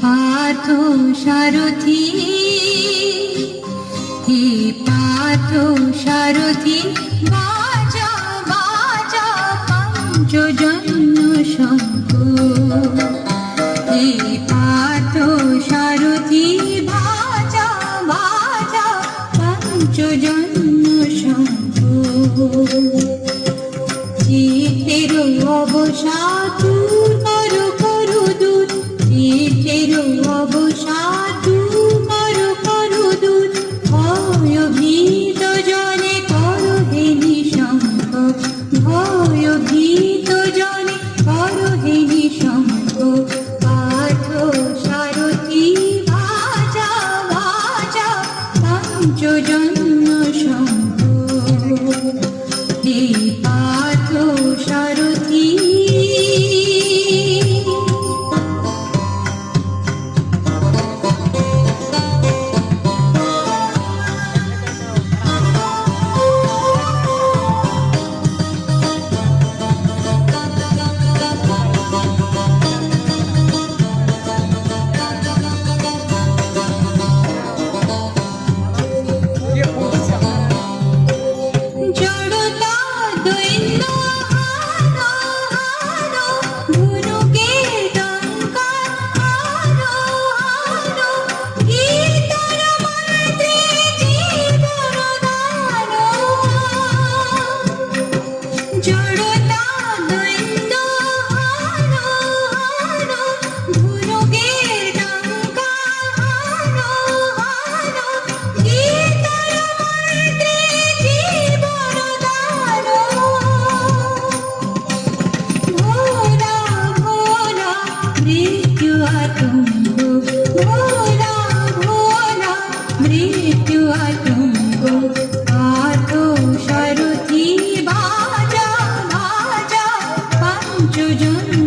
পার্থ সারথি, হে পার্থ সারথি, বাজা বাজা পঞ্চজন্য শঙ্খ। হে পার্থ সারথি, বাজা বাজা পঞ্চজন্য শঙ্খ। চিত্তের অবসাদ দূর করো করো দূর, চিত্তের অবসাদ দূর করো করো দূর। ভয়ভীত জনে করো হে নিঃশঙ্ক, ভয়ভীত জনে করো হে নিঃশঙ্ক। পার্থ সারথি, বাজা বাজা পঞ্চজন্য শঙ্খ। হে পার্থ সারথি, জড়তা দৈন্য হারো হারো, ধনুকের টঙ্কার হারো হারো। গীতার মন্ত্রে জীবন দানো, জড়তা দৈন্য হারো হারো, ধনুকের টঙ্কার হারো হারো। গীতার মন্ত্রে জীবন দানো, ভোলা ভোলা মৃত্যু আতঙ্ক, ভোলা ভোলা মৃত্যু আতঙ্ক। পার্থ সারথি, বাজা বাজা পঞ্চজন্য